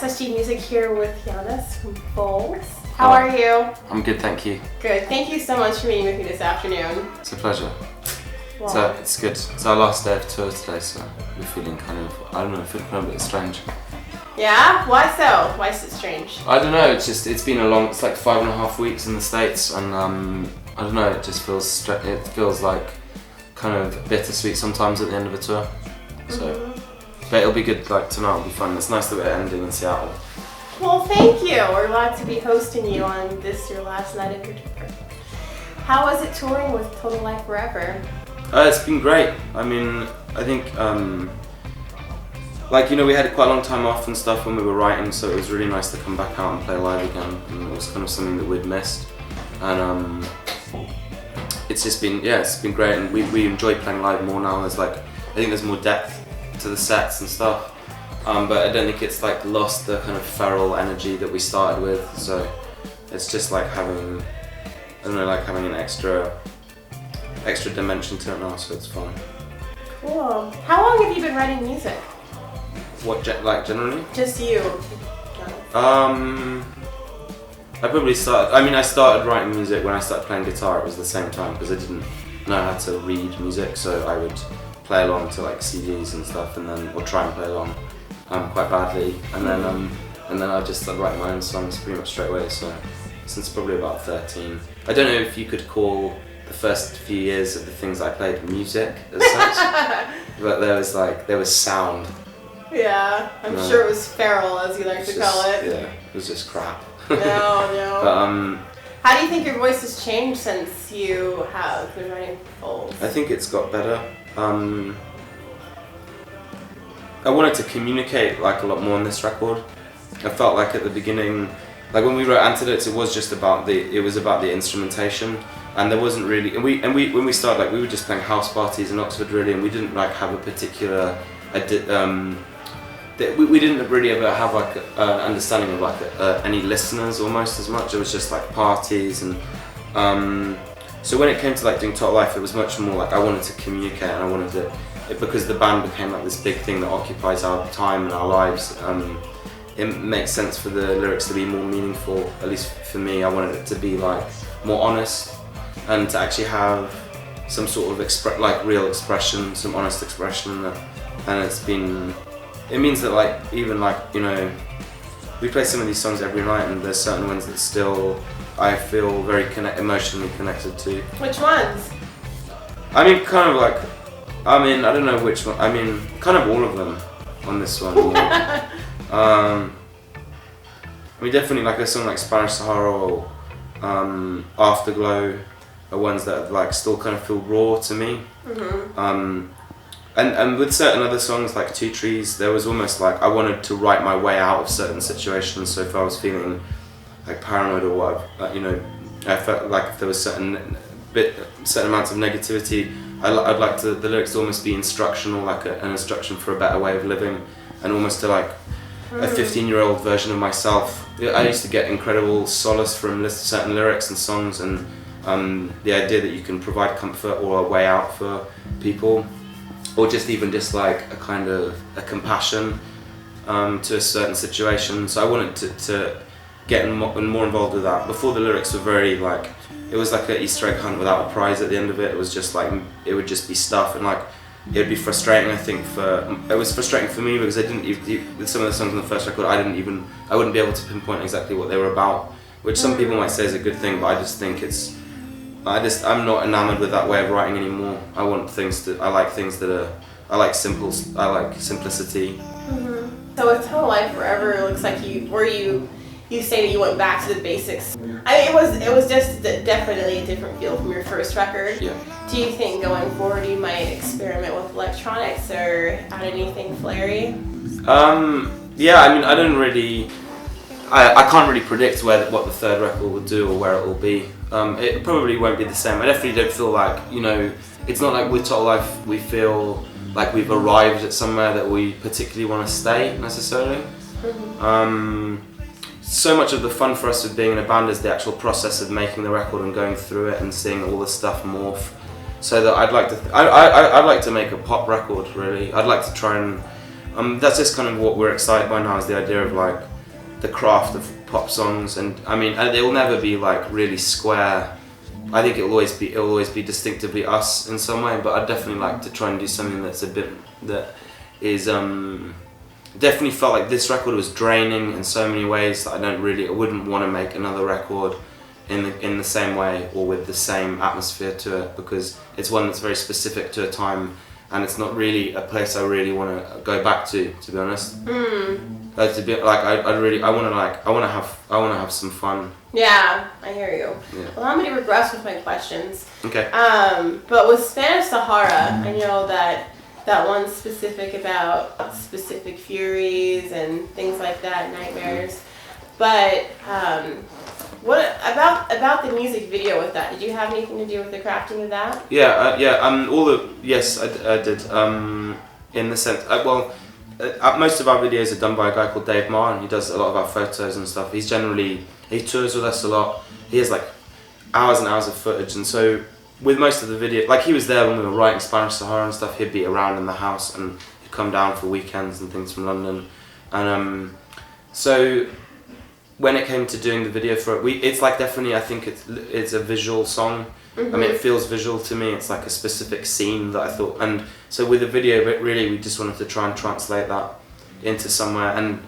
SSG Music here with Yannis from Foals. How are you? I'm good, thank you. Good. Thank you so much for meeting with me this afternoon. It's a pleasure. Wow. So it's good. It's our last day of tour today, so we're feeling kind of, I don't know, feeling a bit strange. Yeah? Why so? Why is it strange? I don't know, it's been a long, it's like 5.5 weeks in the States, and I don't know, it just feels, it feels like kind of bittersweet sometimes at the end of a tour. So, but it'll be good, like tonight will be fun. It's nice that we're ending in Seattle. Well, thank you. We're glad to be hosting you on this, your last night of your tour. How was it touring with Total Life Forever? It's been great. I mean, I think, like, you know, we had quite a long time off and stuff when we were writing, so it was really nice to come back out and play live again. And it was kind of something that we'd missed. And it's just been, yeah, it's been great. And we enjoy playing live more now. There's like, I think there's more depth to the sets and stuff. But I don't think it's like lost the kind of feral energy that we started with. So it's just like having, I don't know, like having an extra dimension to it now, so it's fun. Cool. How long have you been writing music? What, like generally? Just you. I probably started, I started writing music when I started playing guitar. It was the same time because I didn't know how to read music, so I would play along to like CDs and stuff, and then, or try and play along quite badly, and then I just started writing my own songs pretty much straight away, so since probably about 13. I don't know if you could call the first few years of the things I played music as such, but there was sound. Yeah, I'm sure it was feral, as you like to call it. Yeah, it was just crap. No. But how do you think your voice has changed since you have been writing Foals? I think it's got better. I wanted to communicate like a lot more on this record. I felt like at the beginning, like when we wrote Antidotes, it was about the instrumentation, and there wasn't really, when we started, like we were just playing house parties in Oxford really, and we didn't like have a particular, we didn't really ever have like an understanding of like any listeners almost as much. It was just like parties, and so when it came to like doing Total Life, it was much more like I wanted to communicate, and I wanted to, because the band became like this big thing that occupies our time and our lives. It makes sense for the lyrics to be more meaningful. At least for me, I wanted it to be like more honest, and to actually have some sort of real expression, some honest expression. And it means that like even like, you know, we play some of these songs every night, and there's certain ones that still I feel very emotionally connected to. Which ones? I mean, kind of like, I don't know which one. Kind of all of them on this one. You know? Definitely like a song like Spanish Sahara or Afterglow are ones that like still kind of feel raw to me. And with certain other songs like Two Trees, there was almost like I wanted to write my way out of certain situations. So if I was feeling like paranoid or what, you know, I felt like if there was certain amounts of negativity, I'd like the lyrics to almost be instructional, like an instruction for a better way of living, and almost to like a 15-year-old version of myself. I used to get incredible solace from certain lyrics and songs, and the idea that you can provide comfort or a way out for people, or just like a kind of a compassion to a certain situation. So I wanted to get more involved with that. Before, the lyrics were very like, it was like an Easter egg hunt without a prize at the end of it. It was just like, it would just be stuff, and like it would be frustrating. I think it was frustrating for me because I didn't even, with some of the songs on the first record, I wouldn't be able to pinpoint exactly what they were about, which some people might say is a good thing, but I just think I'm not enamored with that way of writing anymore. I like simplicity. So with Total Life Forever, it looks like you say that you went back to the basics. It was just definitely a different feel from your first record. Yeah. Do you think going forward you might experiment with electronics or add anything flary? Yeah, I don't really, I can't really predict what the third record will do or where it will be. It probably won't be the same. I definitely don't feel like, you know, it's not like with Total Life we feel like we've arrived at somewhere that we particularly want to stay necessarily. So much of the fun for us with being in a band is the actual process of making the record and going through it and seeing all the stuff morph. So that I'd like to make a pop record really. I'd like to try and that's just kind of what we're excited by now, is the idea of like the craft of pop songs, and I mean, and they will never be like really square. I think it'll always be distinctively us in some way, but I'd definitely like to try and do something that's a bit, that is definitely felt like this record was draining in so many ways that I wouldn't want to make another record in the same way or with the same atmosphere to it, because it's one that's very specific to a time, and it's not really a place I really want to go back to be honest. To be like, I want to have some fun. Yeah, I hear you. Yeah. Well, I'm going to regress with my questions. Okay. But with Spanish Sahara, I know that one's specific about specific furies and things like that, nightmares. But what about the music video with that? Did you have anything to do with the crafting of that? Yeah, yes, I did. In the sense, most of our videos are done by a guy called Dave Marr, and he does a lot of our photos and stuff. He tours with us a lot. He has like hours and hours of footage, and so with most of the video, like he was there when we were writing Spanish Sahara and stuff. He'd be around in the house, and he'd come down for weekends and things from London, and so when it came to doing the video for it, it's like definitely, I think it's a visual song. I mean, it feels visual to me. It's like a specific scene that I thought, and so with the video, really, we just wanted to try and translate that into somewhere. And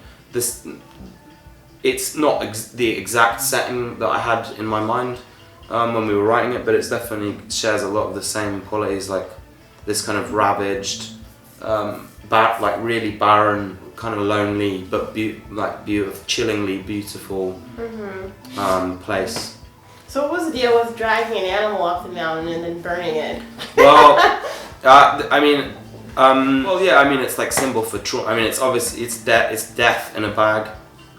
it's not the exact setting that I had in my mind when we were writing it, but it's definitely shares a lot of the same qualities, like this kind of ravaged, like really barren, kind of lonely, but chillingly beautiful place. So what was the deal with dragging an animal up the mountain and then burning it? Well, it's like symbol for trauma. I mean, it's obviously it's death in a bag,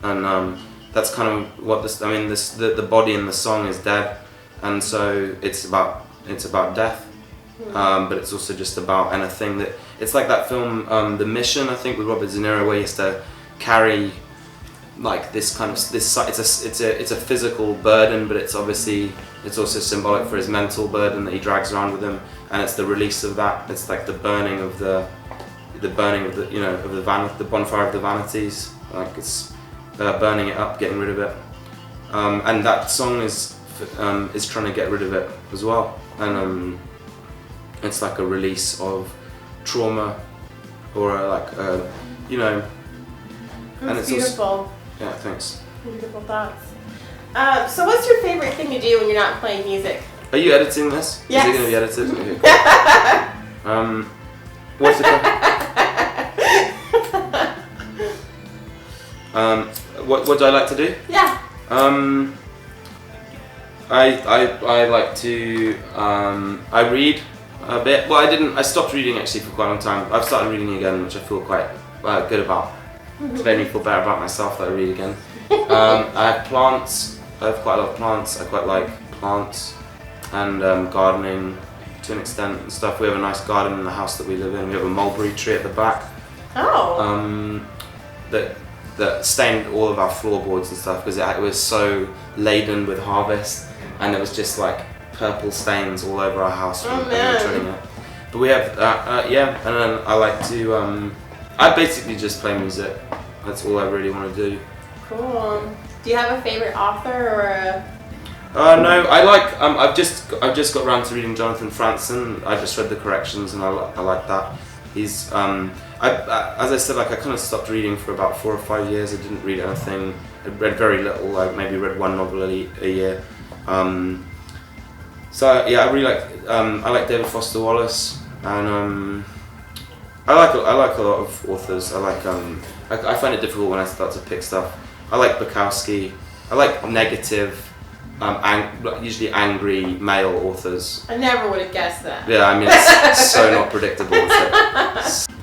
and that's kind of what the body in the song is dead, and so it's about death, but it's also just about anything that it's like that film The Mission, I think, with Robert De Niro, where he has to carry like this kind of it's a physical burden, but it's also symbolic for his mental burden that he drags around with him, and it's the release of that. It's like the burning of the bonfire of the vanities, like it's burning it up, getting rid of it, and that song is trying to get rid of it as well, and it's like a release of trauma, or and it's beautiful. Also, yeah, thanks. Beautiful thoughts. So what's your favorite thing to do when you're not playing music? Are you editing this? Yes. Is it going to be edited? Okay, cool. What's the what do I like to do? Yeah. I like to I read a bit. Well, I stopped reading actually for quite a long time. I've started reading again, which I feel quite good about. It's made me feel better about myself that I read again. I have plants. I have quite a lot of plants. I quite like plants and gardening to an extent and stuff. We have a nice garden in the house that we live in. We have a mulberry tree at the back. Oh. That stained all of our floorboards and stuff because it was so laden with harvest, and there was just like purple stains all over our house from trimming it. But we have and then I like to I basically just play music. That's all I really want to do. Cool. Do you have a favorite author or a... No, I like. I've just got around to reading Jonathan Franzen. I just read the corrections and I like that. He's as I said, like I kind of stopped reading for about 4 or 5 years. I didn't read anything. I read very little. I maybe read one novel a year. So yeah, I really like. I like David Foster Wallace, and I like a lot of authors. I like. I find it difficult when I start to pick stuff. I like Bukowski. I like negative. Usually angry male authors. I never would have guessed that. Yeah, I mean it's so not predictable.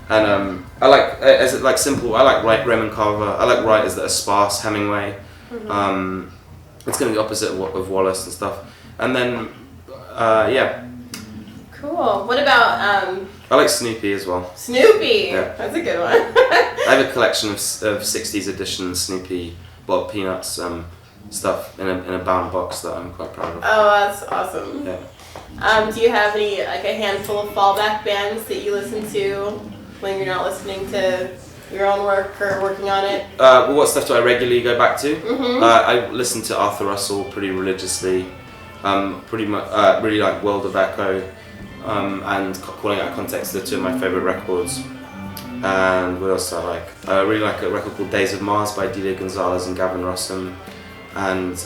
And I like simple. I like Raymond Carver. I like writers that are sparse. Hemingway. Mm-hmm. It's kind of the opposite of Wallace and stuff. And then yeah. Cool. What about I like Snoopy as well. Snoopy. Yeah. That's a good one. I have a collection of 60s edition Snoopy, Peanuts. Stuff in a bound box that I'm quite proud of. Oh, that's awesome. Yeah. Do you have any, like a handful of fallback bands that you listen to when you're not listening to your own work or working on it? Well, what stuff do I regularly go back to? Mm-hmm. I listen to Arthur Russell pretty religiously. Pretty much, really like World of Echo, and Calling Out Context are two of my favourite records. And what else do I like? I really like a record called Days of Mars by Delia Gonzalez and Gavin Rossum. And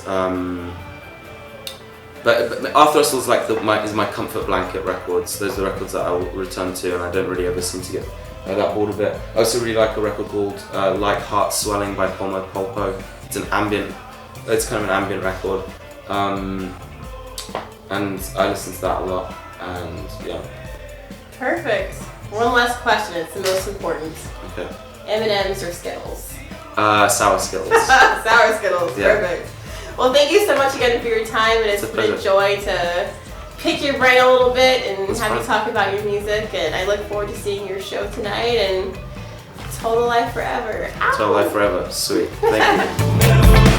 but Arthur Russell's like is my comfort blanket records. Those are the records that I will return to, and I don't really ever seem to get that bored of it. I also really like a record called Like Heart Swelling by Palmo Polpo. It's kind of an ambient record, and I listen to that a lot. And yeah. Perfect. One last question. It's the most important. Okay. M&M's or Skittles? Sour Skittles. Sour Skittles. Yeah. Perfect. Well, thank you so much again for your time, and it's been a joy to pick your brain a little bit and have you talk about your music. And I look forward to seeing your show tonight. And Total Life Forever. Ow. Total Life Forever. Sweet. Thank you.